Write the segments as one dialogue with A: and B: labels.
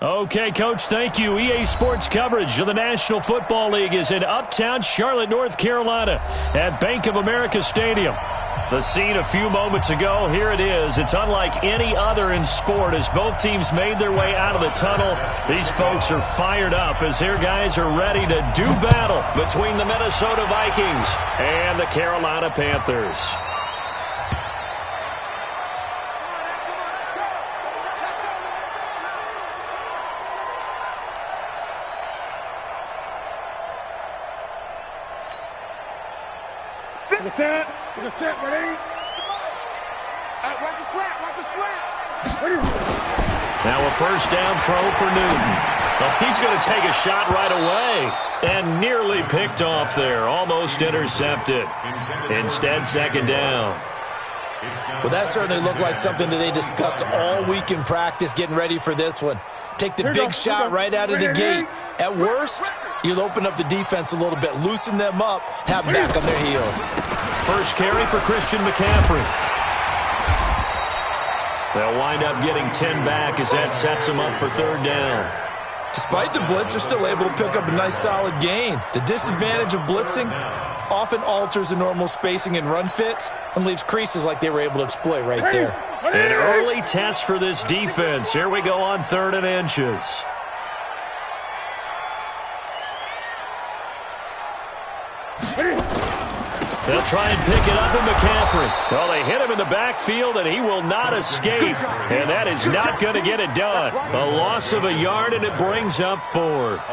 A: Okay, Coach, thank you. EA Sports coverage of the National Football League is in uptown Charlotte, North Carolina at Bank of America Stadium. The scene a few moments ago, here it is. It's unlike any other in sport as both teams made their way out of the tunnel. These folks are fired up as their guys are ready to do battle between the Minnesota Vikings and the Carolina Panthers.
B: Ready? Watch the slap.
A: Now a first down throw for Newton. Well, he's going to take a shot right away. And nearly picked off there. Almost intercepted. Instead, second down.
C: Well, that certainly looked like something that they discussed all week in practice getting ready for this one. Take the big shot right out of the gate. At worst, you'll open up the defense a little bit, loosen them up, have them back on their heels.
A: First carry for Christian McCaffrey. They'll wind up getting 10 back as that sets them up for third down.
C: Despite the blitz, they're still able to pick up a nice solid gain. The disadvantage of blitzing often alters the normal spacing and run fits and leaves creases like they were able to exploit right there.
A: An early test for this defense. Here we go on 3rd and inches. They'll try and pick it up in McCaffrey. Well, they hit him in the backfield, and he will not escape. And that is not going to get it done. A loss of a yard, and it brings up 4th.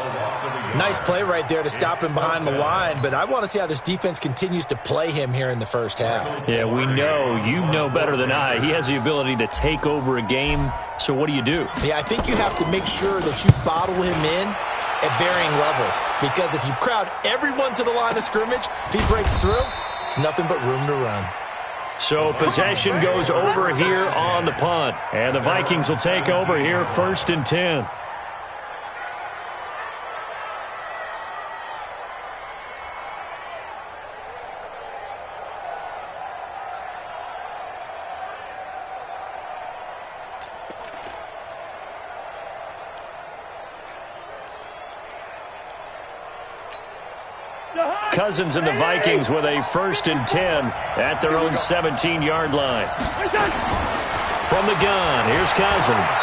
C: Nice play right there to stop him behind the line, but I want to see how this defense continues to play him here in the first half.
A: Yeah, we know. You know better than I. He has the ability to take over a game, so what do you do?
C: Yeah, I think you have to make sure that you bottle him in at varying levels, because if you crowd everyone to the line of scrimmage, if he breaks through, it's nothing but room to run.
A: So possession goes over here on the punt, and the Vikings will take over here 1st and 10. Cousins and the Vikings with a 1st and 10 at their own 17-yard line. From the gun, here's Cousins.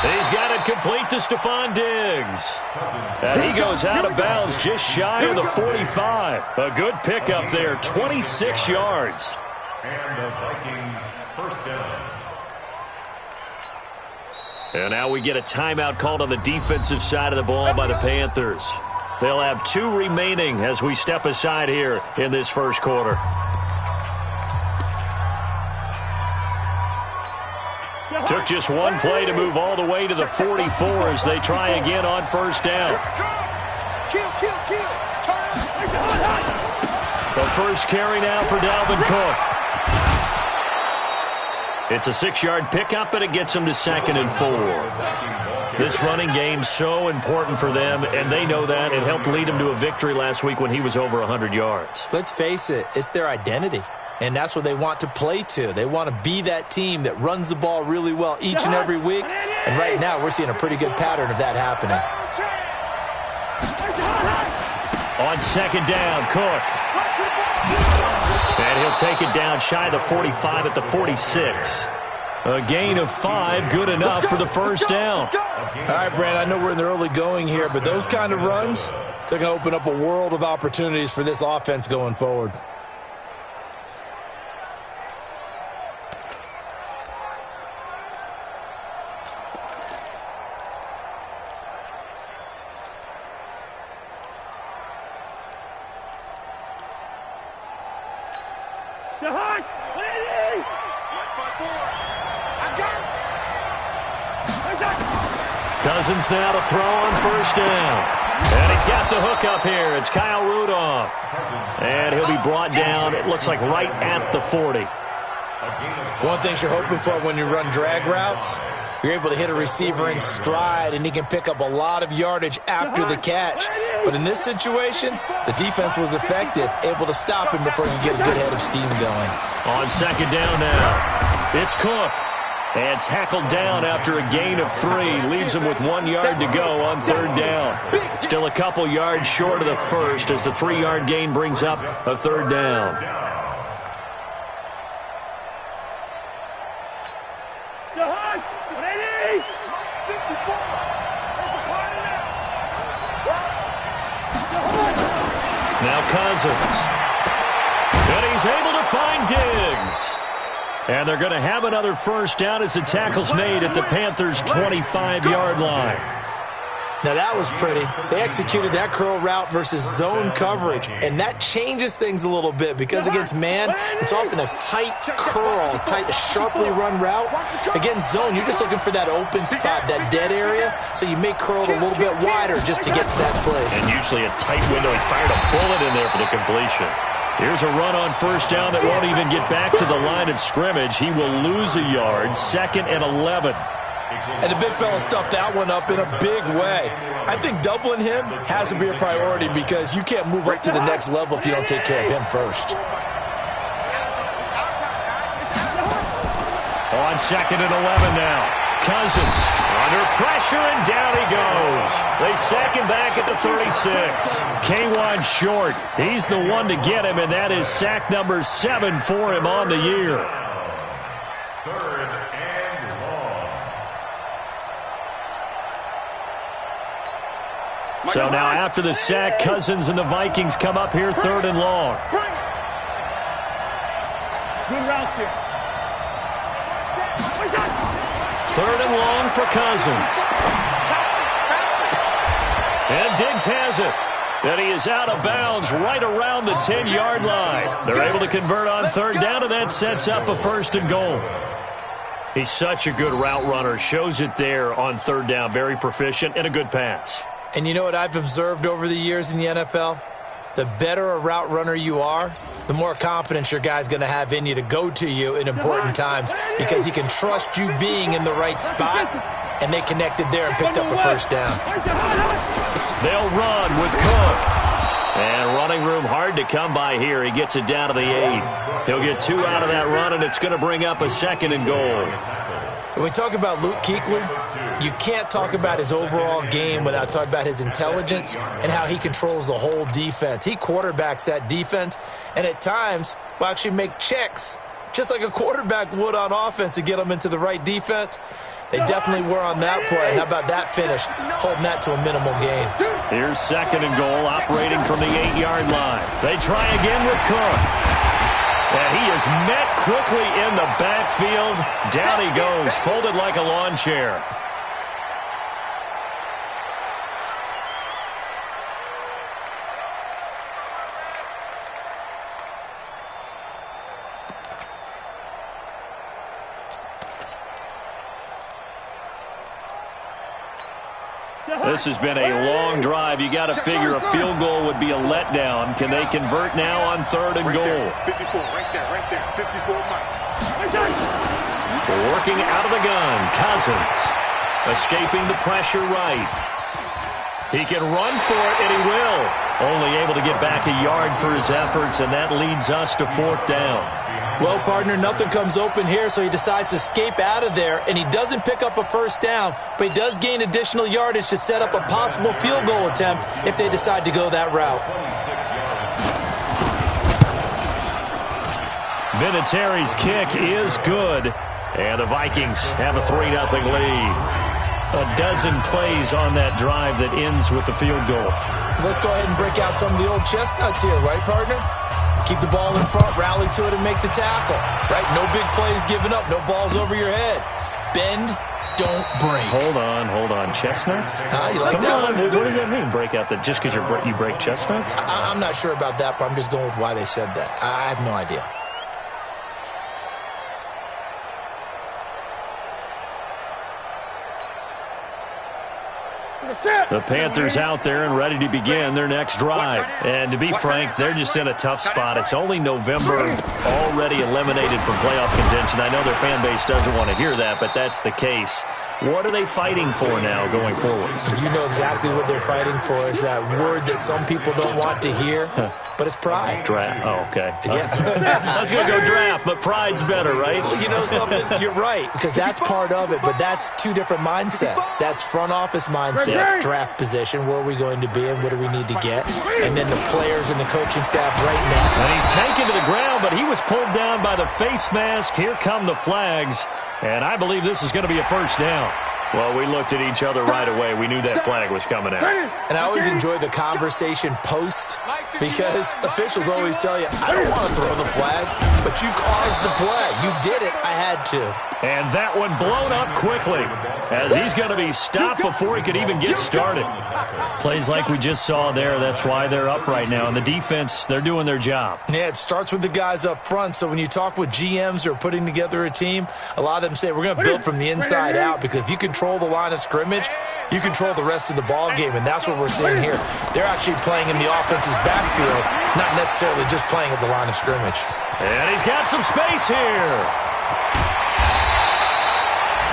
A: He's got it complete to Stephon Diggs. And he goes out of bounds just shy of the 45. A good pickup there, 26 yards.
D: And the Vikings first down.
A: And now we get a timeout called on the defensive side of the ball by the Panthers. They'll have 2 remaining as we step aside here in this first quarter. Took just one play to move all the way to the 44 as they try again on 1st down. The first carry now for Dalvin Cook. It's a 6-yard pickup, and it gets them to 2nd and 4. This running game so important for them, and they know that. It helped lead them to a victory last week when he was over 100 yards.
C: Let's face it, it's their identity, and that's what they want to play to. They want to be that team that runs the ball really well each and every week, and right now we're seeing a pretty good pattern of that happening.
A: On 2nd down, Cook. And he'll take it down shy of the 45 at the 46. A gain of 5, good enough for the first down.
C: All right, Brand, I know we're in the early going here, but those kind of runs, they're going to open up a world of opportunities for this offense going forward.
A: Cousins now to throw on 1st down. And he's got the hook up here. It's Kyle Rudolph. And he'll be brought down, it looks like right at the 40.
C: One thing you're hoping for when you run drag routes, you're able to hit a receiver in stride, and he can pick up a lot of yardage after the catch. But in this situation, the defense was effective, able to stop him before he could get a good head of steam going.
A: On 2nd down now, it's Cook. And tackled down after a gain of 3. Leaves him with 1 yard to go on 3rd down. Still a couple yards short of the first as the 3-yard gain brings up a 3rd down. Now Cousins. And he's able to find Diggs. And they're going to have another 1st down as the tackle's made at the Panthers' 25-yard line.
C: Now that was pretty. They executed that curl route versus zone coverage, and that changes things a little bit because against man, it's often a tight curl, tight, sharply run route. Against zone, you're just looking for that open spot, that dead area, so you may curl it a little bit wider just to get to that place.
A: And usually a tight window. He fired a bullet in there for the completion. Here's a run on 1st down that won't even get back to the line of scrimmage. He will lose a yard, 2nd and 11.
C: And the big fella stuffed that one up in a big way. I think doubling him has to be a priority because you can't move up to the next level if you don't take care of him first.
A: On 2nd and 11 now. Cousins under pressure, and down he goes. They sack him back at the 36. K1 short. He's the one to get him, and that is sack number 7 for him on the year.
D: 3rd and long.
A: So now after the sack, Cousins and the Vikings come up here 3rd and long.
B: Good route there.
A: 3rd and long for Cousins. And Diggs has it. And he is out of bounds right around the 10-yard line. They're able to convert on 3rd down, and that sets up a 1st and goal. He's such a good route runner. Shows it there on 3rd down. Very proficient and a good pass.
C: And you know what I've observed over the years in the NFL? The better a route runner you are, the more confidence your guy's going to have in you to go to you in important times because he can trust you being in the right spot, and they connected there and picked up a 1st down.
A: They'll run with Cook. And running room hard to come by here. He gets it down to the 8. He'll get 2 out of that run, and it's going to bring up a 2nd and goal.
C: When we talk about Luke Kuechly, you can't talk about his overall game without talking about his intelligence and how he controls the whole defense. He quarterbacks that defense, and at times will actually make checks, just like a quarterback would on offense to get them into the right defense. They definitely were on that play. How about that finish, holding that to a minimal gain.
A: Here's 2nd and goal, operating from the 8-yard line. They try again with Cook. And he is met quickly in the backfield. Down he goes, folded like a lawn chair. This has been a long drive. You got to figure a field goal would be a letdown. Can they convert now on 3rd and goal?
B: 54, right there, 54 Mike.
A: Working out of the gun, Cousins. Escaping the pressure right. He can run for it, and he will. Only able to get back a yard for his efforts, and that leads us to 4th down.
C: Well, partner, nothing comes open here, so he decides to escape out of there, and he doesn't pick up a 1st down, but he does gain additional yardage to set up a possible field goal attempt if they decide to go that route.
A: Vinatieri's kick is good, and the Vikings have a 3-0 lead. A dozen plays on that drive that ends with the field goal.
C: Let's go ahead and break out some of the old chestnuts here, right, partner? Keep the ball in front, rally to it, and make the tackle. Right? No big plays given up, no balls over your head. Bend, don't break.
A: Hold on. Chestnuts?
C: You like that one?
A: What does that mean, break out? Just because you break chestnuts?
C: I'm not sure about that, but I'm just going with why they said that. I have no idea.
A: The Panthers out there and ready to begin their next drive. And to be frank, they're just in a tough spot. It's only November, already eliminated from playoff contention. I know their fan base doesn't want to hear that, but that's the case. What are they fighting for now going forward?
C: You know exactly what they're fighting for. Is that word that some people don't want to hear, but it's pride.
A: Draft. Oh, okay.
C: Yeah.
A: I was going to go draft, but pride's better, right?
C: You know something? You're right, because that's part of it, but that's two different mindsets. That's front office mindset, draft position, where are we going to be and what do we need to get, and then the players and the coaching staff right now.
A: And he's taken to the ground, but he was pulled down by the face mask. Here come the flags. And I believe this is going to be a first down. Well, we looked at each other right away. We knew that flag was coming out.
C: And I always enjoy the conversation post, because officials always tell you, I don't want to throw the flag, but you caused the play. You did it. I had to.
A: And that one blown up quickly, as he's going to be stopped before he could even get started. Plays like we just saw there. That's why they're up right now. And the defense, they're doing their job.
C: Yeah, it starts with the guys up front. So when you talk with GMs who are putting together a team, a lot of them say we're going to build from the inside out, because if you control the line of scrimmage, you control the rest of the ball game, and that's what we're seeing here. They're actually playing in the offense's backfield, not necessarily just playing at the line of scrimmage.
A: And he's got some space here.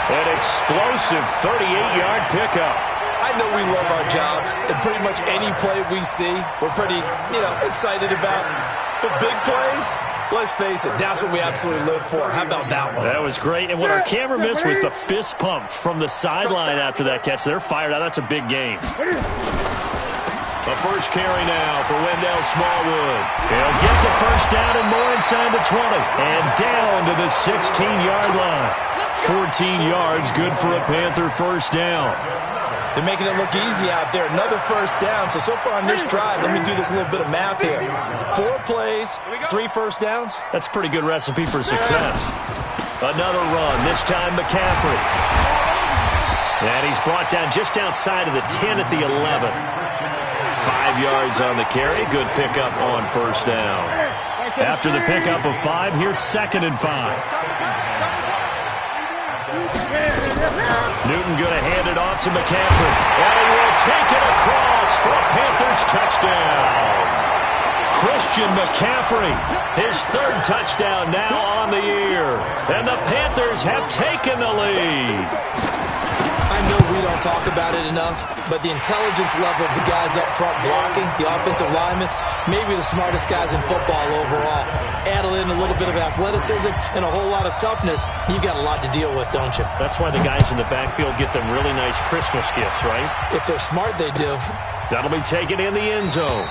A: An explosive 38-yard pickup.
C: I know we love our jobs, and pretty much any play we see, we're pretty, excited about. But big plays, let's face it, that's what we absolutely live for. How about that one?
A: That was great. And what our camera missed was the fist pump from the sideline after that catch. They're fired out. That's a big game. The first carry now for Wendell Smallwood. He'll get the first down and more inside the 20. And down to the 16-yard line. 14 yards, good for a Panther first down.
C: They're making it look easy out there. Another first down. So far on this drive, let me do this little bit of math here. 4 plays, 3 first downs.
A: That's a pretty good recipe for success. Another run, this time McCaffrey. And he's brought down just outside of the 10 at the 11. 5 yards on the carry. Good pickup on first down. After the pickup of 5, here's 2nd and 5. Newton going to hand it off to McCaffrey. And he will take it across for a Panthers touchdown. Christian McCaffrey, his 3rd touchdown now on the year. And the Panthers have taken the lead.
C: I know we don't talk about it enough, but the intelligence level of the guys up front blocking, the offensive linemen, maybe the smartest guys in football overall. Add in a little bit of athleticism and a whole lot of toughness, you've got a lot to deal with, don't you?
A: That's why the guys in the backfield get them really nice Christmas gifts, right?
C: If they're smart, they do.
A: That'll be taken in the end zone.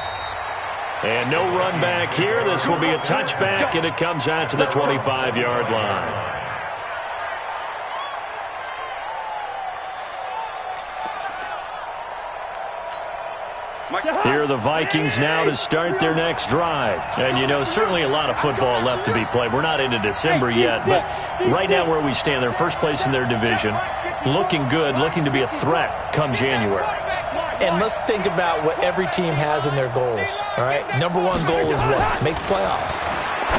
A: And no run back here. This will be a touchback, and it comes out to the 25-yard line. Here are the Vikings now to start their next drive. And, certainly a lot of football left to be played. We're not into December yet, but right now where we stand, they're first place in their division, looking good, looking to be a threat come January.
C: And let's think about what every team has in their goals, all right? Number 1 goal is what? Make the playoffs.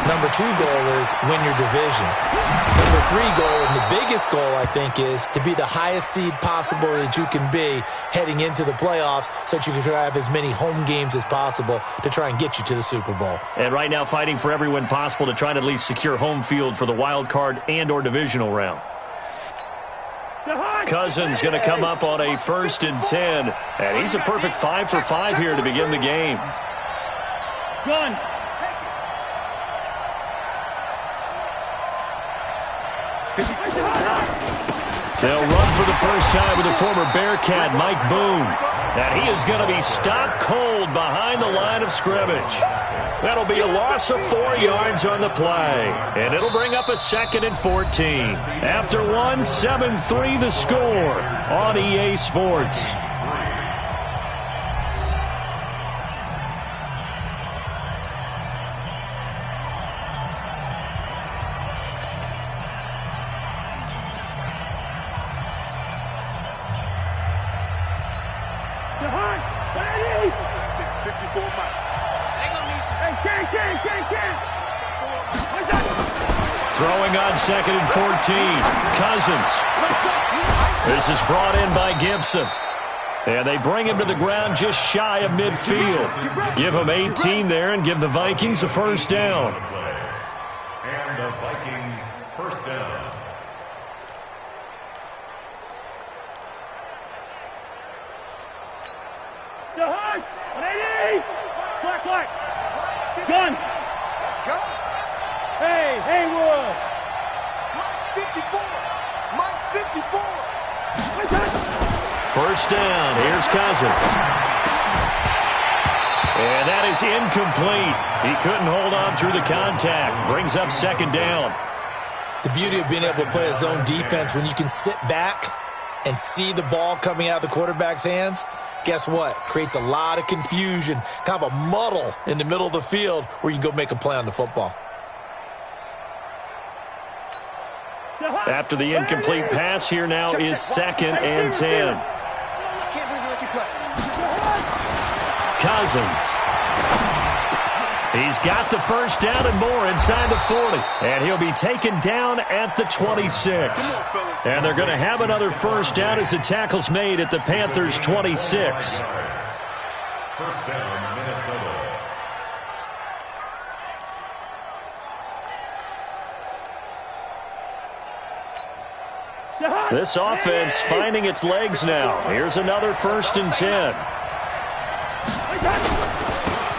C: Number 2 goal is win your division. Number 3 goal, and the biggest goal, I think, is to be the highest seed possible that you can be heading into the playoffs so that you can have as many home games as possible to try and get you to the Super Bowl.
A: And right now fighting for every win possible to try to at least secure home field for the wild card and or divisional round. Cousins going to come up on a 1st and 10. And he's a perfect 5 for 5 here to begin the game.
B: Gun.
A: They'll run for the first time with the former Bearcat, Mike Boone. And he is going to be stopped cold behind the line of scrimmage. That'll be a loss of 4 yards on the play. And it'll bring up a 2nd and 14. After 1, 7-3 the score on EA Sports. Throwing on 2nd and 14. Cousins. This is brought in by Gibson. And they bring him to the ground just shy of midfield. Give him 18 there and give the Vikings a first down.
D: And the Vikings first down.
B: Ready? Black, black. Gun.
E: Let's go.
B: Hey, Haywood.
E: Mike 54. Mike 54.
A: First down. Here's Cousins. And that is incomplete. He couldn't hold on through the contact. Brings up second down.
C: The beauty of being able to play a zone defense, when you can sit back and see the ball coming out of the quarterback's hands, guess what? Creates a lot of confusion, kind of a muddle in the middle of the field where you can go make a play on the football.
A: After the incomplete pass, here now is 2nd and 10.
E: I can't believe we let you play.
A: Cousins. He's got the first down and more inside the 40. And he'll be taken down at the 26. And they're going to have another first down as the tackle's made at the Panthers' 26.
D: First down, Minnesota.
A: This offense finding its legs now. Here's another 1st and 10.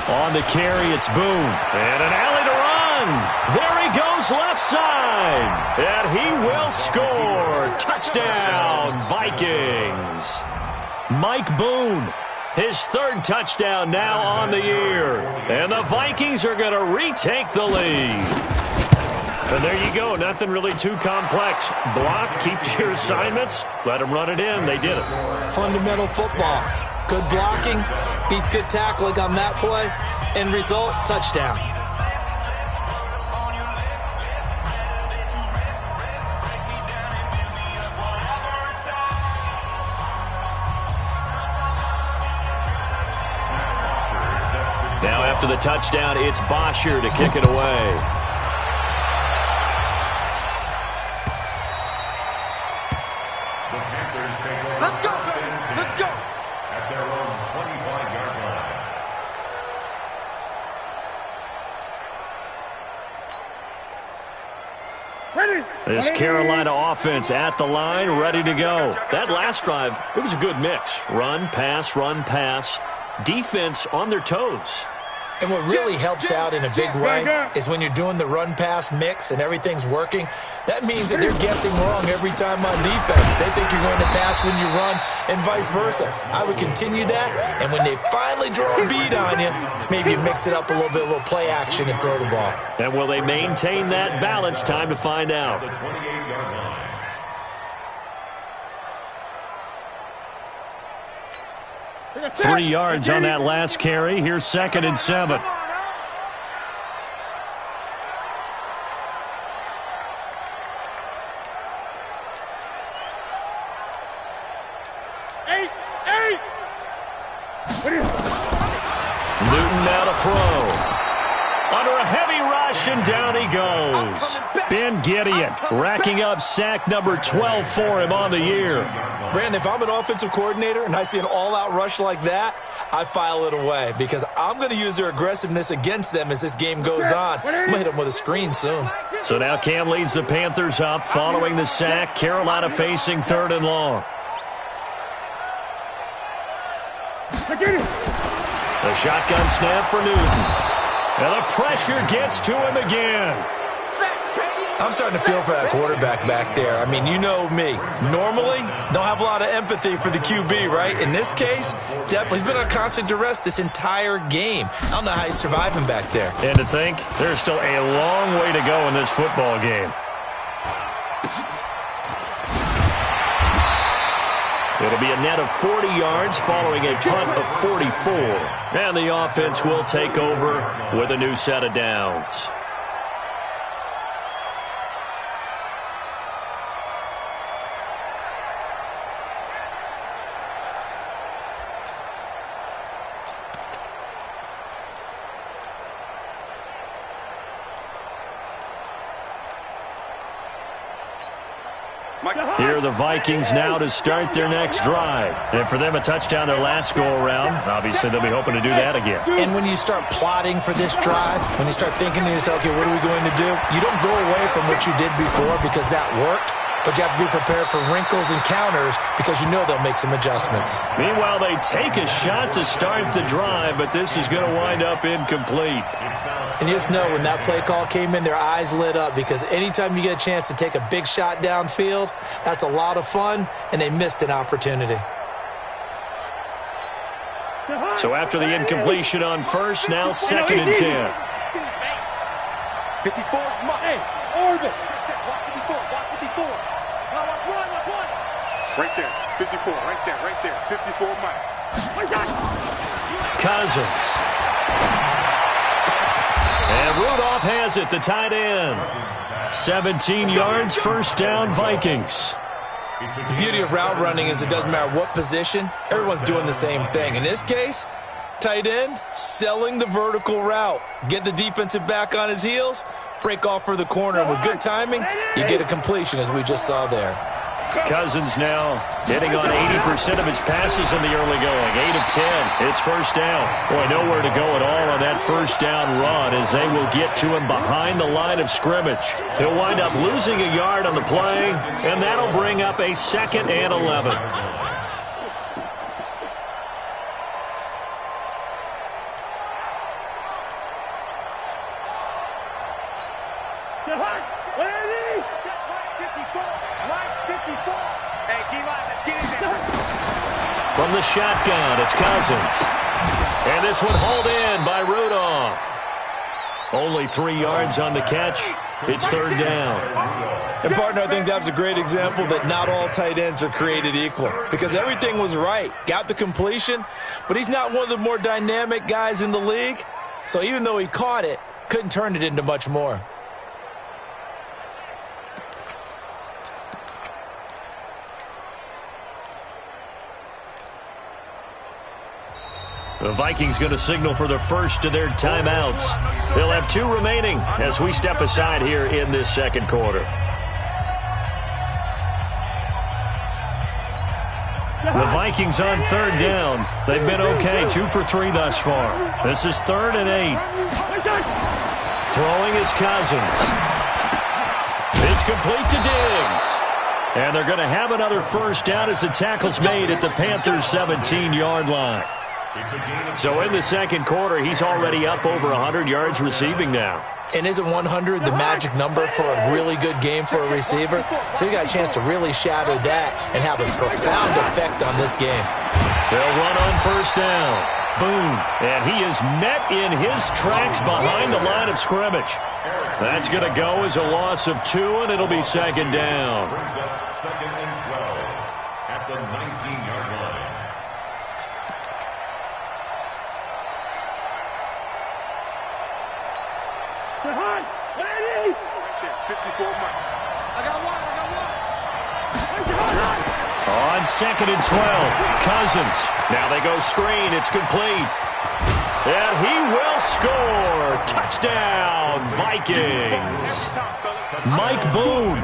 A: On the carry, it's Boone. And an alley to run. There he goes left side. And he will score. Touchdown, Vikings. Mike Boone, his 3rd touchdown now on the year. And the Vikings are going to retake the lead. And there you go. Nothing really too complex. Block, keep to your assignments, let them run it in. They did it.
C: Fundamental football. Good blocking beats good tackling on that play. End result, touchdown.
A: Now after the touchdown, it's Bosher to kick it away.
E: Let's go, baby. Let's go.
D: At their own 25-yard line.
B: Ready.
A: This Carolina offense at the line, ready to go. That last drive, it was a good mix. Run, pass, defense on their toes.
C: And what really helps out in a big way is when you're doing the run-pass mix and everything's working, that means that they're guessing wrong every time on defense. They think you're going to pass when you run and vice versa. I would continue that, and when they finally draw a bead on you, maybe you mix it up a little play action and throw the ball.
A: And will they maintain that balance? Time to find out.
D: The 28-yard line.
A: 3 yards on that last carry. Here's 2nd and 7. Newton now to throw. Under a heavy rush, and down he goes. Ben Gideon racking up sack number 12 for him on the year.
C: Brandon, if I'm an offensive coordinator and I see an all-out rush like that, I file it away because I'm going to use their aggressiveness against them as this game goes on. I'm going to hit them with a screen soon.
A: So now Cam leads the Panthers up following the sack. Carolina facing 3rd and long. The shotgun snap for Newton. And the pressure gets to him again.
C: I'm starting to feel for that quarterback back there. I mean, you know me. Normally, don't have a lot of empathy for the QB, right? In this case, definitely. He's been on constant duress this entire game. I don't know how he's surviving back there.
A: And to think, there's still a long way to go in this football game. It'll be a net of 40 yards following a punt of 44. And the offense will take over with a new set of downs. Here are the Vikings now to start their next drive. And for them, a touchdown their last go-around. Obviously, they'll be hoping to do that again.
C: And when you start plotting for this drive, when you start thinking to yourself, okay, what are we going to do? You don't go away from what you did before because that worked. but you have to be prepared for wrinkles and counters because you know they'll make some adjustments.
A: Meanwhile, they take a shot to start the drive, but this is going to wind up incomplete.
C: And you just know when that play call came in, their eyes lit up because anytime you get a chance to take a big shot downfield, that's a lot of fun, and they missed an opportunity.
A: So after the incompletion on first, now 2nd and 10.
E: 54,
B: Hey, orbit.
E: watch 54, watch 54. Now watch one. Right there, 54, right there, 54, Mike.
A: Cousins. And Rudolph has it, the tight end. 17 yards, first down, Vikings.
C: The beauty of route running is it doesn't matter what position, everyone's doing the same thing. In this case, tight end, selling the vertical route. Get the defensive back on his heels, break off for the corner, and with good timing, you get a completion as we just saw there.
A: Cousins now hitting on 80% of his passes in the early going. 8 of 10. It's first down. Boy, nowhere to go at all on that first down run as they will get to him behind the line of scrimmage. He'll wind up losing a yard on the play, and that'll bring up a 2nd and 11. From the shotgun, it's Cousins. And this one hauled in by Rudolph. Only 3 yards on the catch. It's 3rd down.
C: And, partner, I think that was a great example that not all tight ends are created equal because everything was right. Got the completion, but he's not one of the more dynamic guys in the league. So even though he caught it, couldn't turn it into much more.
A: The Vikings going to signal for the first of their timeouts. They'll have 2 remaining as we step aside here in this 2nd quarter. The Vikings on 3rd down. They've been okay, 2 for 3 thus far. This is 3rd and 8. Throwing is Cousins. It's complete to Diggs. And they're going to have another first down as the tackle's made at the Panthers' 17-yard line. So in the 2nd quarter, he's already up over 100 yards receiving now.
C: And isn't 100 the magic number for a really good game for a receiver? So he got a chance to really shatter that and have a profound effect on this game.
A: They'll run on first down. Boom. And he is met in his tracks behind the line of scrimmage. That's going to go as a loss of 2, and it'll be 2nd down.
D: Brings up 2nd and 12 at the 19-yard line.
E: Right there, 54, Mike. I got one.
A: On 2nd and 12, Cousins. Now they go screen. It's complete. And he will score. Touchdown, Vikings. Mike Boone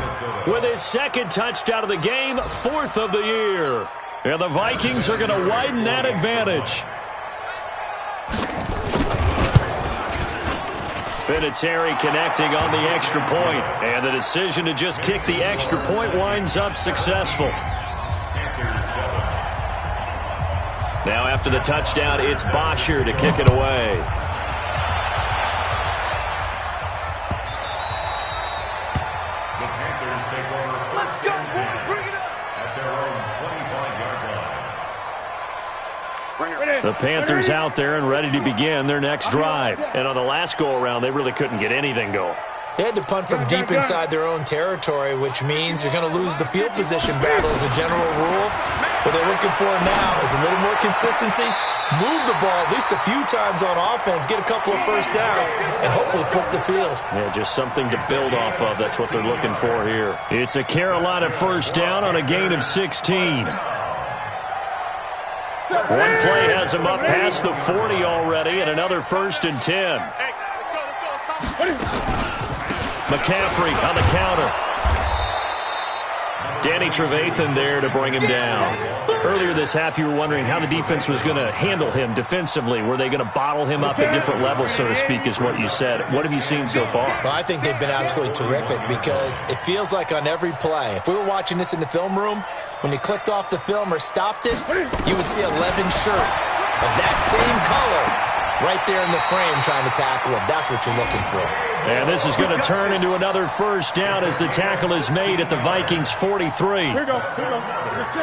A: with his 2nd touchdown of the game, 4th of the year. And the Vikings are going to widen that advantage. Vinatieri connecting on the extra point, and the decision to just kick the extra point winds up successful. Now after the touchdown, it's Bosher to kick it away.
D: The Panthers take over
E: Let's go, boys, bring it up.
D: at their own 25-yard line.
A: The Panthers out there and ready to begin their next drive. And on the last go-around, they really couldn't get anything going.
C: They had to punt from deep inside their own territory, which means you're going to lose the field position battle as a general rule. What they're looking for now is a little more consistency, move the ball at least a few times on offense, get a couple of first downs, and hopefully flip the field.
A: Yeah, just something to build off of. That's what they're looking for here. It's a Carolina first down on a gain of 16. One play has him up past the 40 already, and another 1st and 10. McCaffrey on the counter. Danny Trevathan there to bring him down. Earlier this half, you were wondering how the defense was going to handle him defensively. Were they going to bottle him up at different levels, so to speak, is what you said. What have you seen so far?
C: Well, I think they've been absolutely terrific because it feels like on every play, if we were watching this in the film room, when you clicked off the film or stopped it, you would see 11 shirts of that same color right there in the frame trying to tackle him. That's what you're looking for.
A: And this is going to turn into another first down as the tackle is made at the Vikings 43.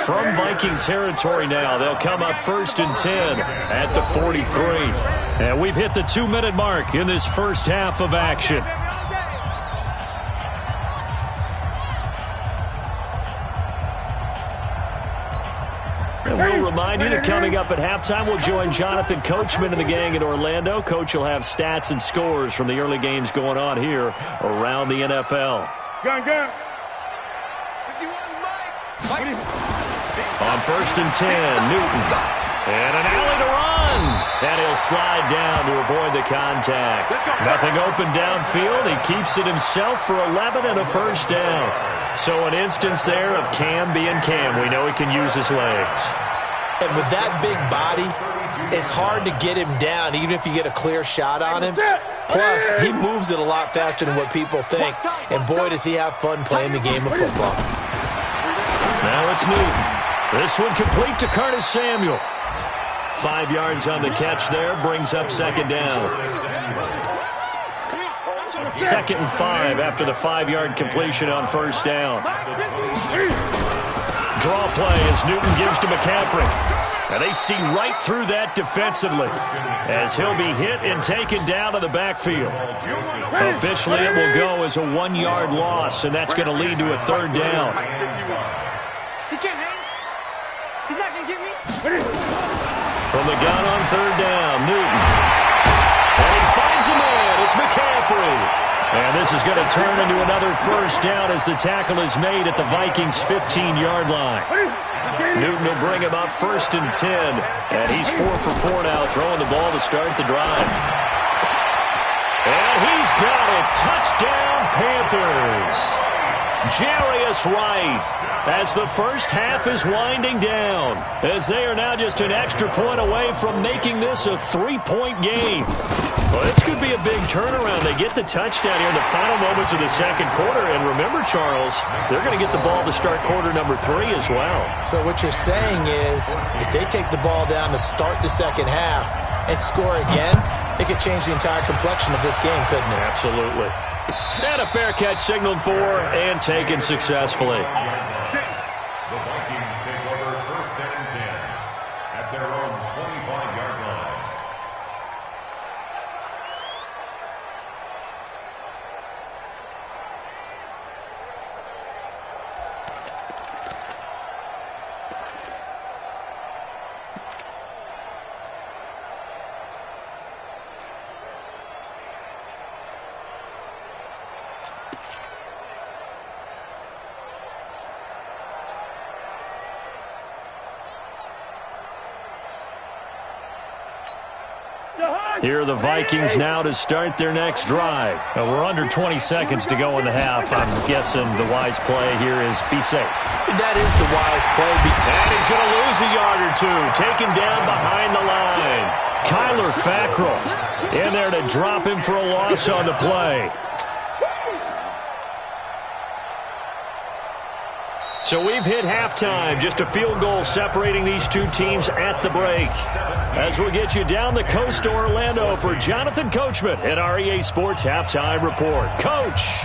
A: From Viking territory now, they'll come up 1st and 10 at the 43. And we've hit the 2-minute mark in this first half of action. And we'll remind you that coming up at halftime, we'll join Jonathan Coachman and the gang in Orlando. Coach will have stats and scores from the early games going on here around the NFL.
B: Gun.
A: On 1st and 10, Newton. And an alley to run. And he'll slide down to avoid the contact. Nothing open downfield. He keeps it himself for 11 and a first down. So an instance there of Cam being Cam. We know he can use his legs.
C: And with that big body, it's hard to get him down, even if you get a clear shot on him. Plus, he moves it a lot faster than what people think. And boy, does he have fun playing the game of football.
A: Now it's Newton. This one complete to Curtis Samuel. 5 yards on the catch there, brings up second down. 2nd and 5 after the 5-yard completion on first down. Draw play as Newton gives to McCaffrey. And they see right through that defensively as he'll be hit and taken down to the backfield. Officially, it will go as a 1-yard loss, and that's going to lead to a 3rd down.
E: He can't hang. He's not going to get me.
A: From the gun on 3rd down, Newton. And he finds a man. It's McCaffrey. And this is going to turn into another first down as the tackle is made at the Vikings' 15-yard line. Newton will bring him up 1st and 10. And he's 4 for 4 now, throwing the ball to start the drive. And he's got it. Touchdown, Panthers. Jarius Wright, as the first half is winding down, as they are now just an extra point away from making this a 3-point game. Well, this could be a big turnaround. They get the touchdown here in the final moments of the second quarter. And remember, Charles, they're going to get the ball to start quarter number 3 as well. So what you're saying is if they take the ball down to start the second half and score again, it could change the entire complexion of this game, couldn't it? Absolutely. And a fair catch signaled for and taken successfully.
D: The Vikings take over 1st and 10 at their own 25-yard line.
A: Here are the Vikings now to start their next drive. We're under 20 seconds to go in the half. I'm guessing the wise play here is be safe.
C: That is the wise play.
A: And he's going to lose a yard or two. Taken down behind the line. Kyler Fackrell in there to drop him for a loss on the play. So we've hit halftime, just a field goal separating these two teams at the break. As we'll get you down the coast to Orlando for Jonathan Coachman at our EA Sports Halftime Report. Coach!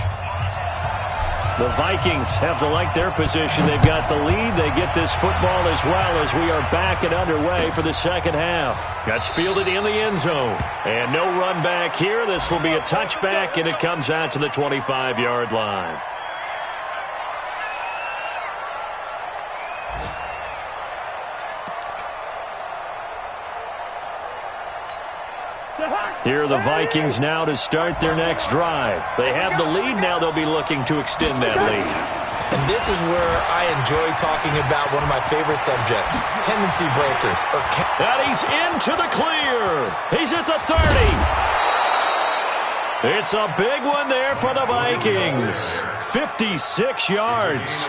A: The Vikings have to like their position. They've got the lead. They get this football as well as we are back and underway for the second half. That's fielded in the end zone. And no run back here. This will be a touchback, and it comes out to the 25-yard line. Here are the Vikings now to start their next drive. They have the lead. Now they'll be looking to extend that lead.
C: And this is where I enjoy talking about one of my favorite subjects, tendency breakers.
A: And he's into the clear. He's at the 30. It's a big one there for the Vikings. 56 yards.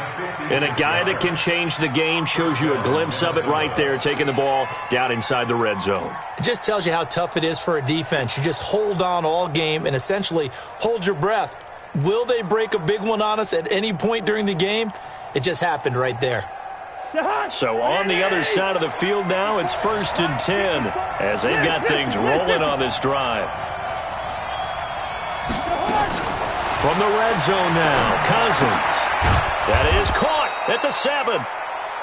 A: And a guy that can change the game, shows you a glimpse of it right there, taking the ball down inside the red zone.
C: It just tells you how tough it is for a defense. You just hold on all game and essentially hold your breath. Will they break a big one on us at any point during the game? It just happened right there.
A: So on the other side of the field now, it's 1st and 10 as they've got things rolling on this drive. From the red zone now, Cousins. That is caught at the 7.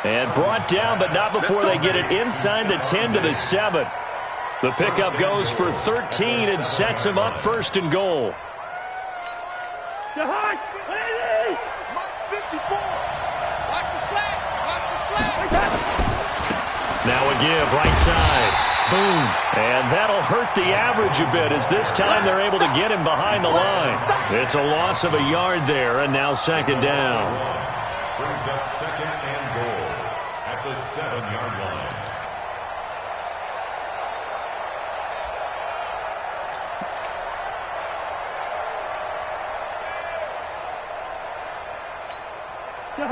A: And brought down, but not before they get it inside the 10 to the 7. The pickup goes for 13 and sets him up 1st and goal. Now a give, right side. Boom. And that'll hurt the average a bit as this time they're able to get him behind the line. It's a loss of a yard there, and now 2nd down.
D: Brings up 2nd and goal at the 7-yard line.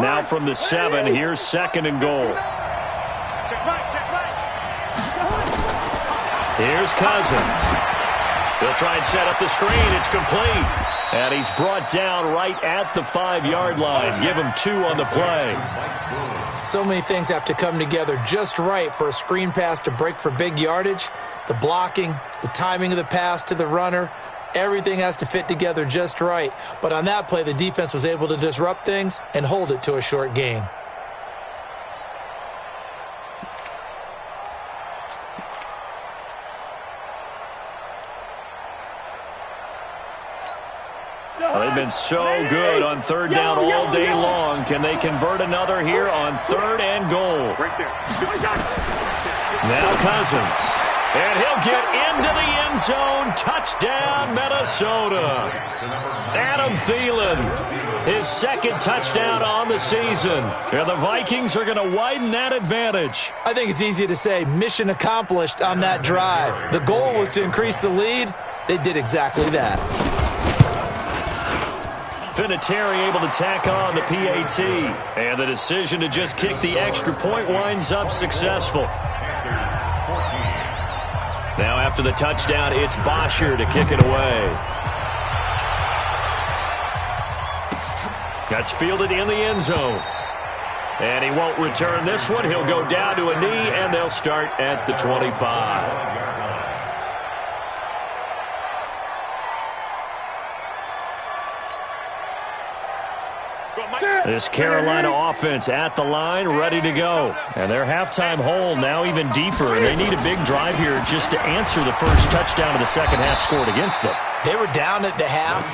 A: Now from the 7, here's 2nd and goal. Here's Cousins. He'll try and set up the screen. It's complete. And he's brought down right at the 5-yard line. Give him 2 on the play.
C: So many things have to come together just right for a screen pass to break for big yardage. The blocking, the timing of the pass to the runner, everything has to fit together just right. But on that play, the defense was able to disrupt things and hold it to a short gain.
A: They've been so good on 3rd down all day long. Can they convert another here on 3rd and goal? Now Cousins. And he'll get into the end zone. Touchdown, Minnesota. Adam Thielen, his 2nd touchdown on the season. And the Vikings are going to widen that advantage.
C: I think it's easy to say mission accomplished on that drive. The goal was to increase the lead. They did exactly that.
A: Vinatieri able to tack on the PAT. And the decision to just kick the extra point winds up successful. Now after the touchdown, it's Bosher to kick it away. That's fielded in the end zone. And he won't return this one. He'll go down to a knee, and they'll start at the 25. This Carolina offense at the line, ready to go. And their halftime hole now even deeper, and they need a big drive here just to answer the first touchdown of the second half scored against them.
C: They were down at the half.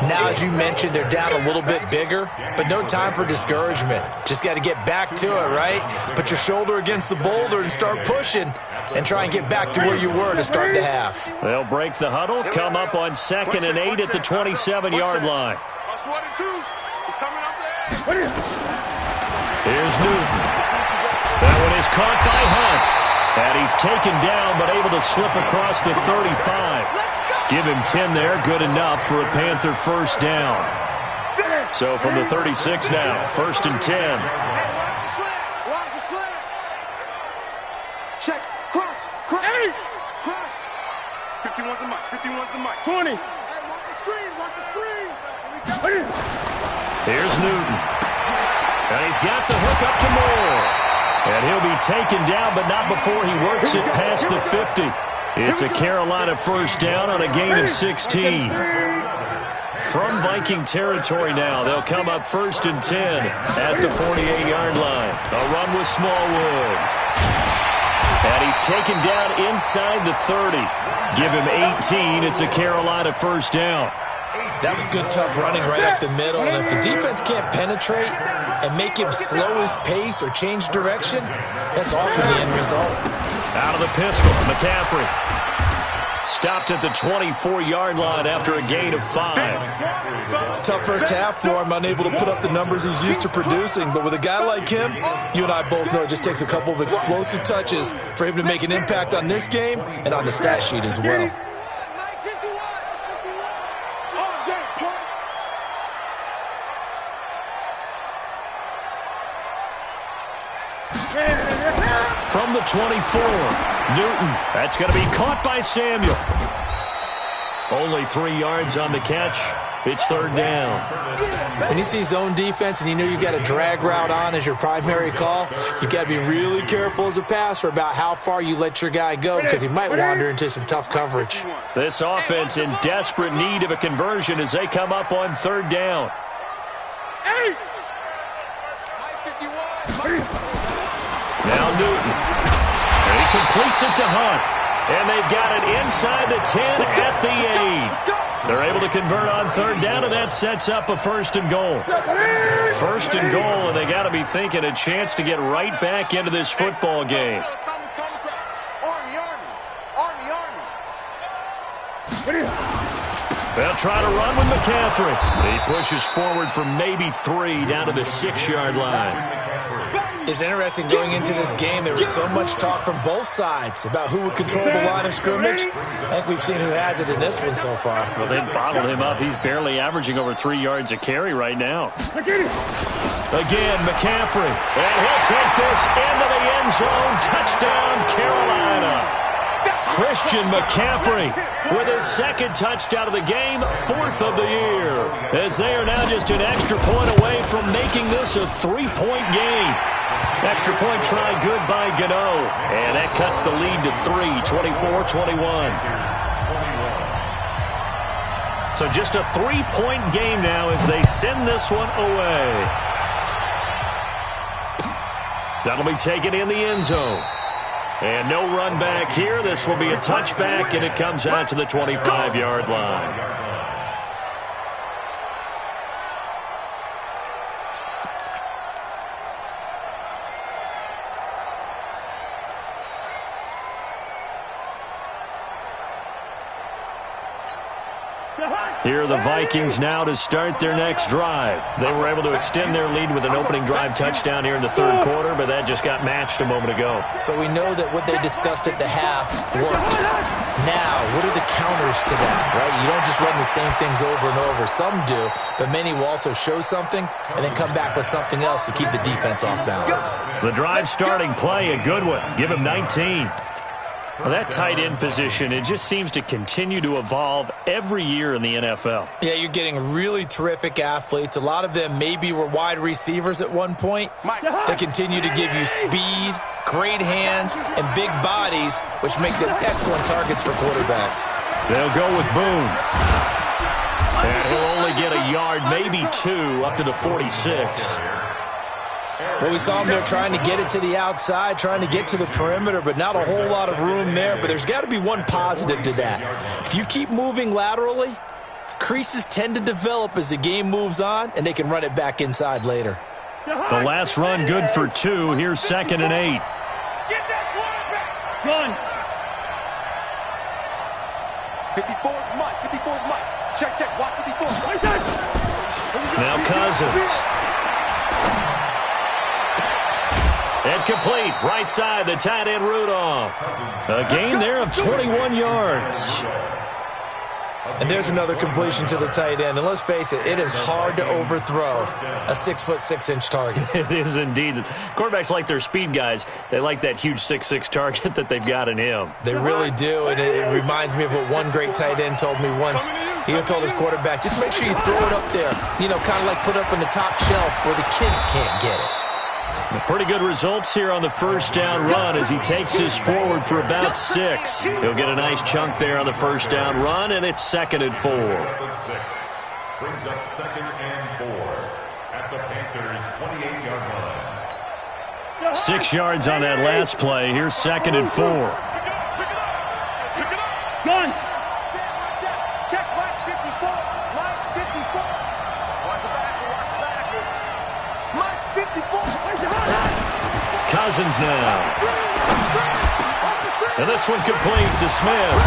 C: Now, as you mentioned, they're down a little bit bigger, but no time for discouragement. Just got to get back to it, right? Put your shoulder against the boulder and start pushing and try and get back to where you were to start the half.
A: They'll break the huddle, come up on 2nd and 8 at the 27-yard line. Here's Newton. That one is caught by Hunt. And he's taken down but able to slip across the 35. Give him 10 there, good enough for a Panther 1st down. So from the 36 now, 1st and 10.
E: Watch the slant. Check. Crunch. 51's the mic. 51's the mic.
B: 20.
E: Hey, watch the screen. Watch the screen.
A: Here's Newton. And he's got the hook up to Moore. And he'll be taken down, but not before he works it past the 50. It's a Carolina 1st down on a gain of 16. From Viking territory now, they'll come up 1st and 10 at the 48-yard line. A run with Smallwood. And he's taken down inside the 30. Give him 18. It's a Carolina 1st down.
C: That was good, tough running right up the middle. And if the defense can't penetrate and make him slow his pace or change direction, that's often the end result.
A: Out of the pistol, McCaffrey. Stopped at the 24-yard line after a gain of 5.
C: Tough first half for him, unable to put up the numbers he's used to producing. But with a guy like him, you and I both know it just takes a couple of explosive touches for him to make an impact on this game and on the stat sheet as well.
A: from the 24. Newton, that's going to be caught by Samuel. Only 3 yards on the catch. It's third down.
C: When you see zone defense and you know you've got a drag route on as your primary call, you've got to be really careful as a passer about how far you let your guy go because he might wander into some tough coverage.
A: This offense in desperate need of a conversion as they come up on third down. Now Newton. And he completes it to Hunt. And they've got it inside the 10 at the 8. They're able to convert on third down, and that sets up a first and goal. First and goal, and they got to be thinking a chance to get right back into this football game. They'll try to run with McCaffrey. He pushes forward for maybe 3 down to the 6-yard line.
C: It's interesting going into this game. There was so much talk from both sides about who would control the line of scrimmage. I think we've seen who has it in this one so far.
A: Well, they've bottled him up. He's barely averaging over 3 yards a carry right now. Again, McCaffrey. And he'll take this into the end zone. Touchdown, Carolina. Christian McCaffrey with his second touchdown of the game, 4th of the year. As they are now just an extra point away from making this a 3-point game. Extra point try good by Gano. And that cuts the lead to 3, 24-21. So just a 3-point game now as they send this one away. That'll be taken in the end zone. And no run back here. This will be a touchback, and it comes out to the 25-yard line. Here are the Vikings now to start their next drive. They were able to extend their lead with an opening drive touchdown here in the third quarter, but that just got matched a moment ago.
C: So we know that what they discussed at the half worked. Now, what are the counters to that, right? You don't just run the same things over and over. Some do, but many will also show something and then come back with something else to keep the defense off balance.
A: The drive starting play, a good one. Give him 19. Well, that tight end position, it just seems to continue to evolve every year in the NFL.
C: Yeah, you're getting really terrific athletes. A lot of them maybe were wide receivers at one point. They continue to give you speed, great hands, and big bodies, which make them excellent targets for quarterbacks.
A: They'll go with Boone. And he'll only get a yard, maybe 2, up to the 46.
C: Well, we saw him there trying to get it to the outside, trying to get to the perimeter, but not a whole lot of room there. But there's got to be one positive to that. If you keep moving laterally, creases tend to develop as the game moves on, and they can run it back inside later.
A: The last run good for 2. Here's 2nd and 8.
B: Get that quarterback! Gun.
E: 54 is Mike. 54 is Mike. Check. Watch 54.
A: Now Cousins. And complete, right side, the tight end Rudolph. A gain there of 21 yards.
C: And there's another completion to the tight end. And let's face it, it is hard to overthrow a 6'6" target.
A: It is indeed. Quarterbacks like their speed guys. They like that huge 6'6" target that they've got in him.
C: They really do, and it reminds me of what one great tight end told me once. He told his quarterback, just make sure you throw it up there, kind of like put up on the top shelf where the kids can't get it.
A: Pretty good results here on the first down run as he takes this forward for about 6. He'll get a nice chunk there on the first down run, and it's 2nd and 4.
D: Brings up 2nd and 4 at the Panthers' 28-yard line.
A: 6 yards on that last play. Here's 2nd and 4.
B: Gun.
E: Check Mike 54. Mike 54. Watch the back. Mike 54.
A: Cousins now. And this one complete to Smith.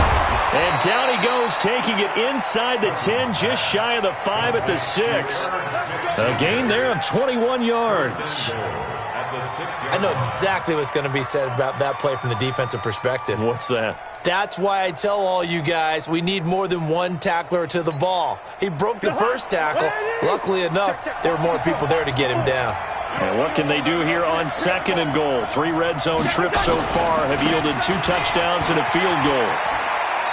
A: And down he goes, taking it inside the 10, just shy of the 5 at the 6. A gain there of 21 yards.
C: I know exactly what's going to be said about that play from the defensive perspective.
A: What's that?
C: That's why I tell all you guys we need more than one tackler to the ball. He broke the first tackle. Luckily enough, there were more people there to get him down.
A: And what can they do here on 2nd and goal? 3 red zone trips so far have yielded 2 touchdowns and a field goal.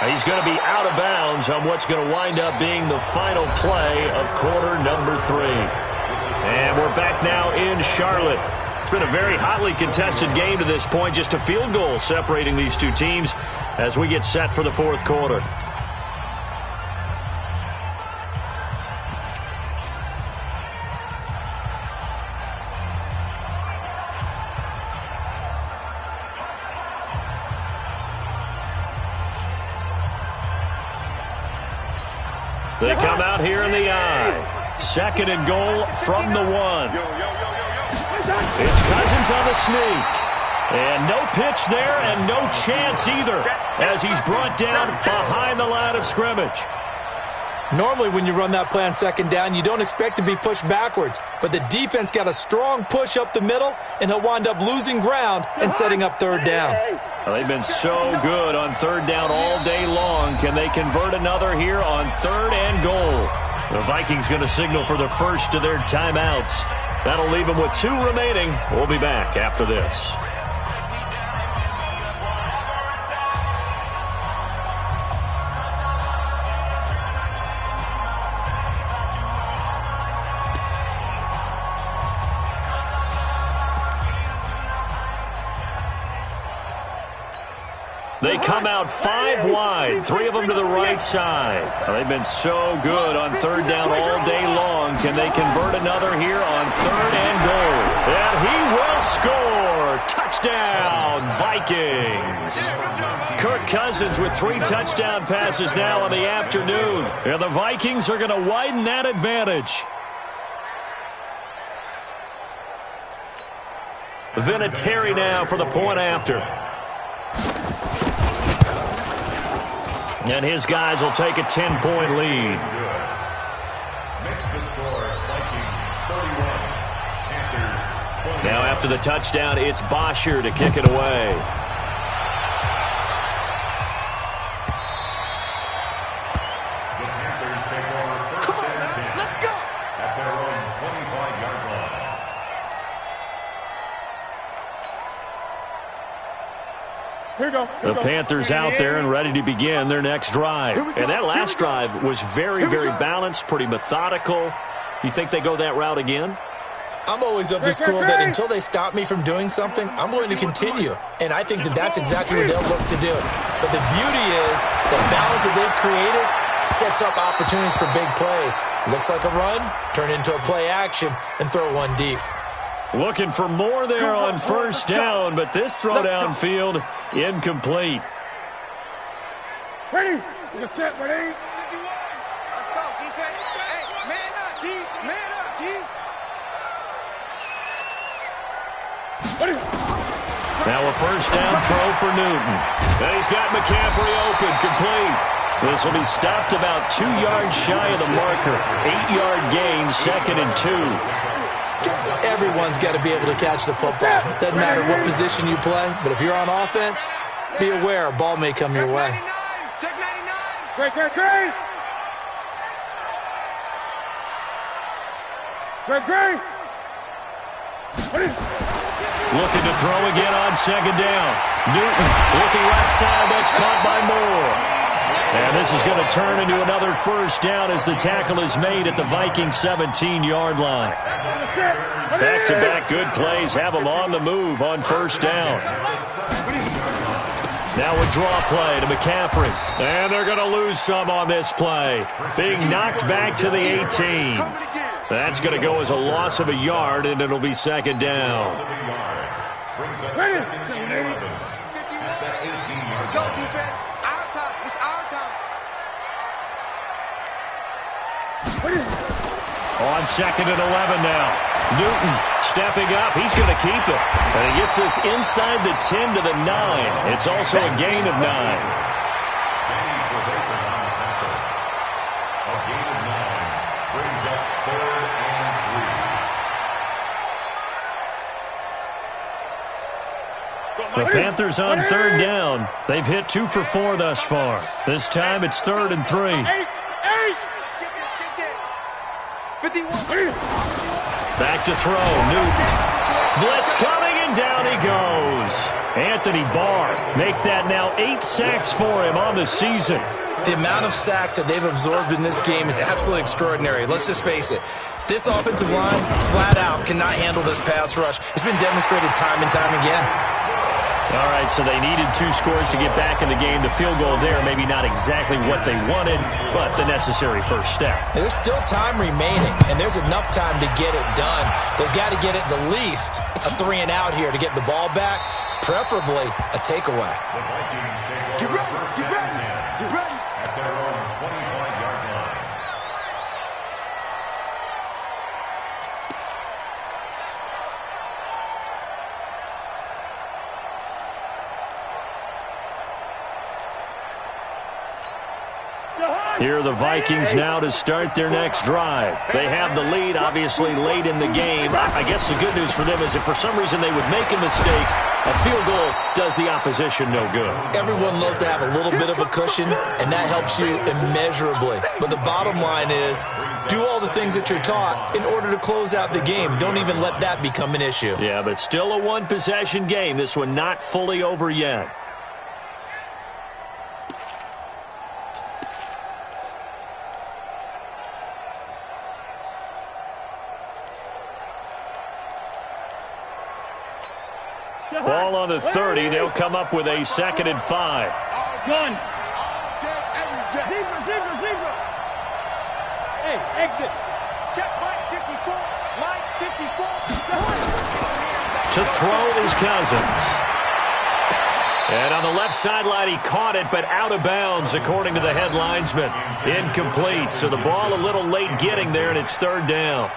A: He's going to be out of bounds on what's going to wind up being the final play of quarter number 3. And we're back now in Charlotte. It's been a very hotly contested game to this point. Just a field goal separating these two teams as we get set for the 4th quarter. They come out here in the I. 2nd and goal from the 1. It's Cousins on the sneak. And no pitch there and no chance either as he's brought down behind the line of scrimmage.
C: Normally when you run that play on 2nd down, you don't expect to be pushed backwards. But the defense got a strong push up the middle, and he'll wind up losing ground and setting up 3rd down.
A: Well, they've been so good on 3rd down all day long. Can they convert another here on 3rd and goal? The Vikings going to signal for the first of their timeouts. That'll leave them with 2 remaining. We'll be back after this. They come out 5 wide, 3 of them to the right side. They've been so good on 3rd down all day long. Can they convert another here on 3rd and goal? And he will score. Touchdown, Vikings. Kirk Cousins with 3 touchdown passes now in the afternoon. And the Vikings are going to widen that advantage. Vinatieri now for the point after. And his guys will take a 10-point lead.
D: Makes the score, Vikings 31, Panthers 20.
A: Now after the touchdown, it's Bosher to kick it away.
D: The Panthers take over first and 10.
E: Let's go.
D: At their own 25-yard line.
B: Here we go.
A: The Panthers out there and ready to begin their next drive. And that last drive was very, very balanced, pretty methodical. You think they go that route again?
C: I'm always of the school that until they stop me from doing something, I'm going to continue. And I think that that's exactly what they'll look to do. But the beauty is the balance that they've created sets up opportunities for big plays. Looks like a run, turn into a play action, and throw one deep.
A: Looking for more there on 1st down, but this throw downfield incomplete.
B: Ready? Get set, ready?
E: Let's go, defense. Hey, man up, D. Man up, D.
B: Ready?
A: Now a 1st down throw for Newton. And he's got McCaffrey open, complete. This will be stopped about 2 yards shy of the marker. 8-yard gain, 2nd and 2.
C: Everyone's got to be able to catch the football. Doesn't matter what position you play, but if you're on offense, be aware a ball may come your way.
E: Check 99.
B: Great, great, great. Great, great. Ready?
A: Looking to throw again on 2nd down. Newton looking left side. That's caught by Moore. And this is going to turn into another 1st down as the tackle is made at the Vikings 17-yard line. Back-to-back good plays have them on the move on 1st down. Now a draw play to McCaffrey. And they're going to lose some on this play. Being knocked back to the 18. That's going to go as a loss of a yard, and it'll be 2nd down.
D: Brings up 2nd and 11 at the 18-yard
E: Let's go,
D: line.
E: defense. Our time. It's our time.
A: On 2nd and 11 now. Newton stepping up. He's going to keep it. And he gets this inside the 10 to the 9. It's also a gain of 9.
D: Danny Trevathan on the tackle. A gain of 9 brings up 3rd and 3.
A: The Panthers on 3rd down. They've hit 2 for 4 thus far. This time it's 3rd and 3.
E: 8. Get this. 51.
A: Back to throw. Newton. Blitz coming, and down he goes. Anthony Barr make that now 8 sacks for him on the season.
C: The amount of sacks that they've absorbed in this game is absolutely extraordinary. Let's just face it. This offensive line, flat out, cannot handle this pass rush. It's been demonstrated time and time again.
A: All right, so they needed 2 scores to get back in the game. The field goal there, maybe not exactly what they wanted, but the necessary first step.
C: There's still time remaining, and there's enough time to get it done. They've got to get it the least a 3-and-out here to get the ball back, preferably a takeaway.
D: The Vikings take over first down and 10 at their own 25-yard line.
A: Here are the Vikings now to start their next drive. They have the lead, obviously, late in the game. I guess the good news for them is if for some reason they would make a mistake, a field goal does the opposition no good.
C: Everyone loves to have a little bit of a cushion, and that helps you immeasurably. But the bottom line is, do all the things that you're taught in order to close out the game. Don't even let that become an issue.
A: Yeah, but still a one-possession game. This one not fully over yet. Ball on the 30. They'll come up with a 2nd and 5.
B: Gun. Zebra. Hey, exit. Check line 54. Line 54.
A: To throw is Cousins. And on the left sideline, he caught it, but out of bounds, according to the head linesman. Incomplete. So the ball a little late getting there, and it's 3rd down.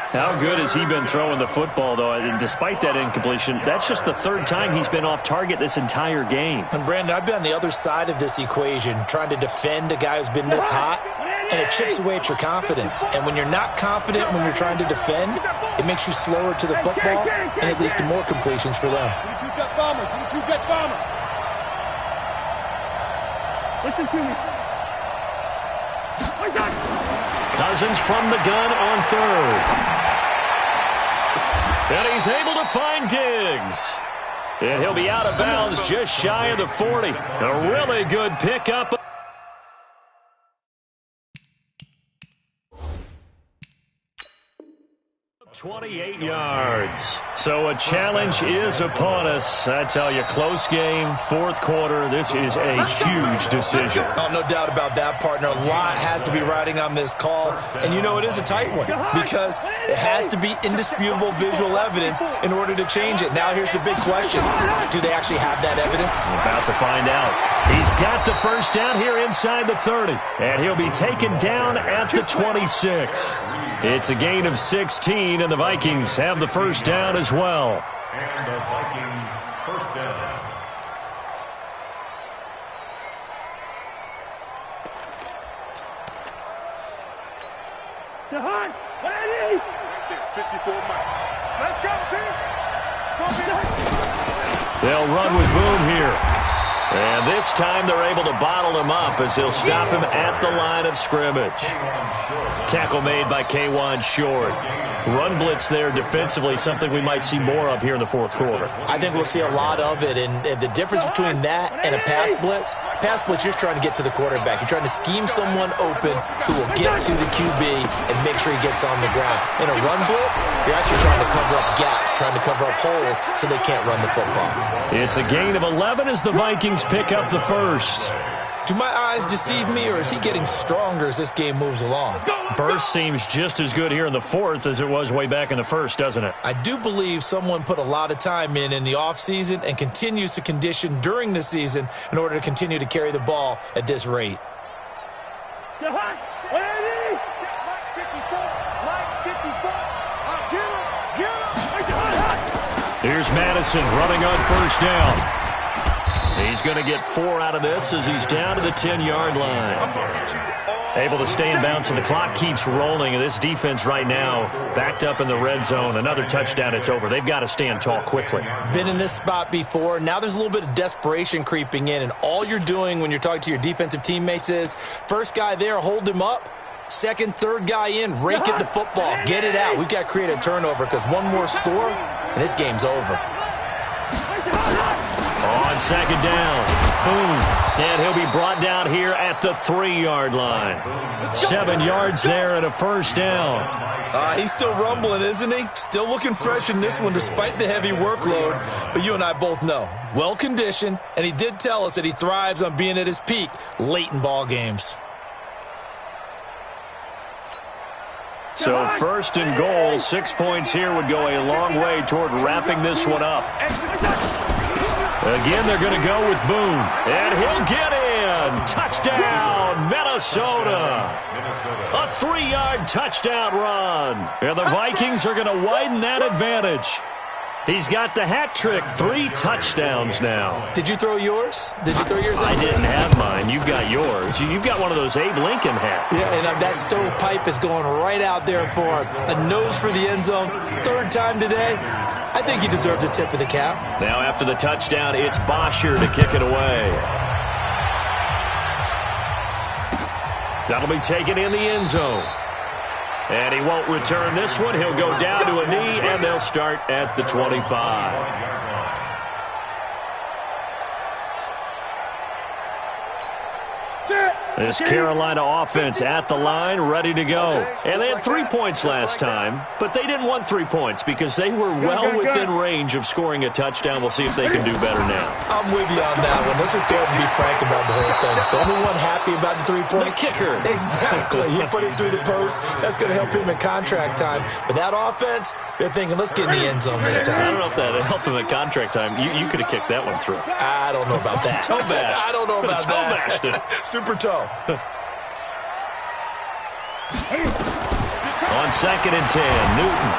A: How good has he been throwing the football, though? And despite that incompletion, that's just the 3rd time he's been off target this entire game.
C: And, Brandon, I've been on the other side of this equation, trying to defend a guy who's been this hot, and it chips away at your confidence. And when you're not confident when you're trying to defend, it makes you slower to the football, and it leads to more completions for them.
B: Listen to me.
A: Cousins from the gun on 3rd. And he's able to find Diggs. And he'll be out of bounds just shy of the 40. A really good pickup. 28 yards. So a challenge is upon us. I tell you, close game, 4th quarter. This is a huge decision.
C: Oh, no doubt about that, partner. A lot has to be riding on this call. And you know it is a tight one because it has to be indisputable visual evidence in order to change it. Now here's the big question. Do they actually have that evidence?
A: We're about to find out. He's got the first down here inside the 30. And he'll be taken down at the 26. It's a gain of 16, and the Vikings have the first down as well.
D: And the Vikings first down.
B: To Hunt. Ready?
E: 54 Mike. Let's go, team.
A: They'll run with Boone here. And this time they're able to bottle him up as he'll stop him at the line of scrimmage. Tackle made by K'Wan Short. Run blitz there defensively, something we might see more of here in the 4th quarter.
C: I think we'll see a lot of it, and the difference between that and a pass blitz, you're trying to get to the quarterback. You're trying to scheme someone open who will get to the QB and make sure he gets on the ground. In a run blitz, you're actually trying to cover up gaps, trying to cover up holes so they can't run the football.
A: It's a gain of 11 as the Vikings pick up the first.
C: Do my eyes deceive me, or is he getting stronger as this game moves along?
A: Burst seems just as good here in the 4th as it was way back in the 1st, doesn't it?
C: I do believe someone put a lot of time in the offseason and continues to condition during the season in order to continue to carry the ball at this rate.
A: Here's Madison running on first down. He's going to get 4 out of this as he's down to the 10-yard line. Able to stay in bounds, so the clock keeps rolling. And this defense right now backed up in the red zone. Another touchdown, it's over. They've got to stand tall quickly.
C: Been in this spot before. Now there's a little bit of desperation creeping in. And all you're doing when you're talking to your defensive teammates is, first guy there, hold him up. Second, third guy in, rake it the football. Get it out. We've got to create a turnover because one more score, and this game's over.
A: On second down, boom, and he'll be brought down here at the 3-yard line. 7 yards there and a first down.
C: He's still rumbling, isn't he? Still looking fresh in this one despite the heavy workload. But you and I both know, well-conditioned, and he did tell us that he thrives on being at his peak late in ball games.
A: So first and goal, 6 points here would go a long way toward wrapping this one up. Again, they're going to go with Boone. And he'll get in. Touchdown, Minnesota. A 3-yard touchdown run. And the Vikings are going to widen that advantage. He's got the hat trick. 3 touchdowns now.
C: Did you throw yours? Did you throw yours out?
A: I didn't have mine. You've got yours. You've got one of those Abe Lincoln hats.
C: Yeah, and that stovepipe is going right out there for him. A nose for the end zone. 3rd time today. I think he deserves a tip of the cap.
A: Now after the touchdown, it's Bosher to kick it away. That'll be taken in the end zone. And he won't return this one. He'll go down to a knee, and they'll start at the 25. This Carolina offense at the line, ready to go. And they had 3 points last time, but they didn't want 3 points because they were well within range of scoring a touchdown. We'll see if they can do better now.
C: I'm with you on that one. Let's just go ahead and be frank about the whole thing. The only one happy about the 3-point?
A: The kicker.
C: Exactly. He put it through the post. That's going to help him in contract time. But that offense, they're thinking, let's get in the end zone this time.
A: I don't know if that helped him at contract time. You could have kicked that one through.
C: I don't know about that.
A: Toe bash.
C: I don't know about that.
A: Toe bashed it.
C: Super toe.
A: On 2nd and 10, Newton.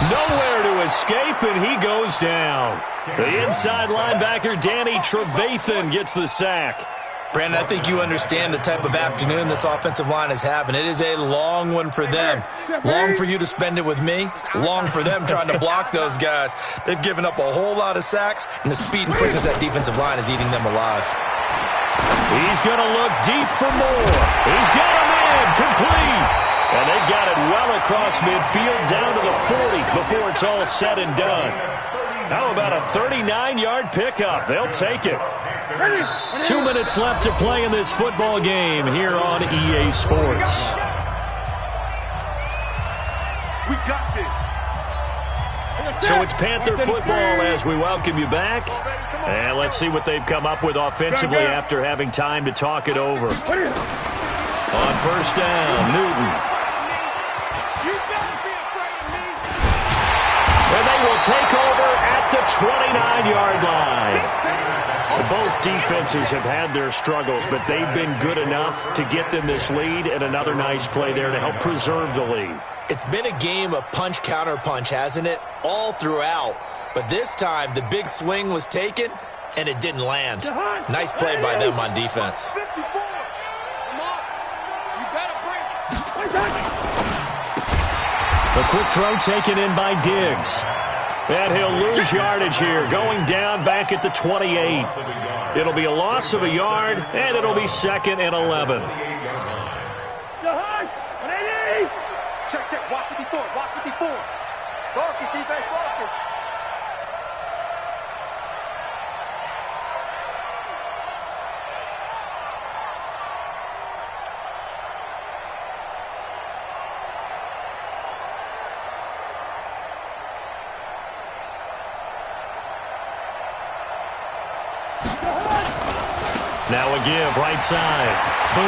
A: Nowhere to escape, and he goes down. The inside linebacker, Danny Trevathan, gets the sack.
C: Brandon, I think you understand the type of afternoon this offensive line is having. It is a long one for them. Long for you to spend it with me. Long for them trying to block those guys. They've given up a whole lot of sacks, and the speed and quickness of that defensive line is eating them alive.
A: He's going to look deep for more. He's got him in, complete. And they've got it well across midfield down to the 40 before it's all said and done. How about a 39-yard pickup? They'll take it. 2 minutes left to play in this football game here on EA Sports.
E: We got this.
A: So it's Panther football as we welcome you back. And let's see what they've come up with offensively after having time to talk it over. On first down, Newton. And they will take over at the 29-yard line. Both defenses have had their struggles, but they've been good enough to get them this lead, and another nice play there to help preserve the lead.
C: It's been a game of punch-counter-punch, hasn't it? All throughout. But this time, the big swing was taken, and it didn't land. Nice play by them on defense.
E: 54. Come on. You better bring it.
A: A quick throw taken in by Diggs. And he'll lose yardage here, going down back at the 28. It'll be a loss of a yard, and it'll be 2nd and 11.
E: Check. Watch 54. Watch 54. Focus, defense, focus.
A: Now a give, right side. Boom.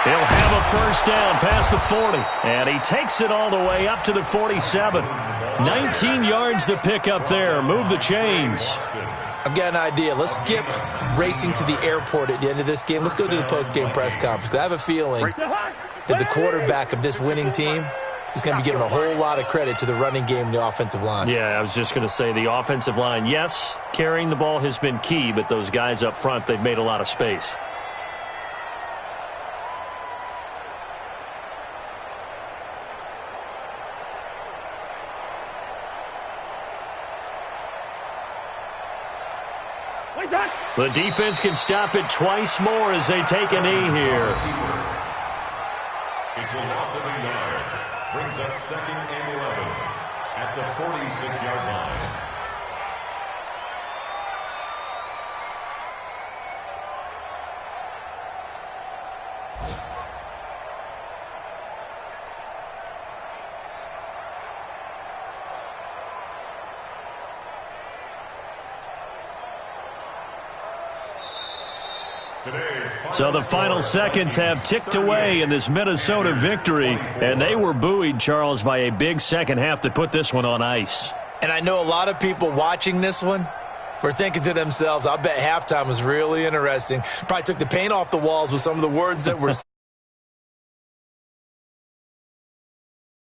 A: He'll have a first down past the 40. And he takes it all the way up to the 47. 19 yards to pick up there. Move the chains.
C: I've got an idea. Let's skip racing to the airport at the end of this game. Let's go to the post-game press conference. I have a feeling that the quarterback of this winning team is going to be giving a whole lot of credit to the running game and the offensive line.
A: Yeah, I was just going to say the offensive line, yes, carrying the ball has been key, but those guys up front, they've made a lot of space. The defense can stop it twice more as they take a knee here.
D: It's a loss of a yard. Brings up 2nd and 11 at the 46-yard line.
A: So the final seconds have ticked away in this Minnesota victory, and they were buoyed, Charles, by a big second half that put this one on ice.
C: And I know a lot of people watching this one were thinking to themselves, I bet halftime was really interesting. Probably took the paint off the walls with some of the words that were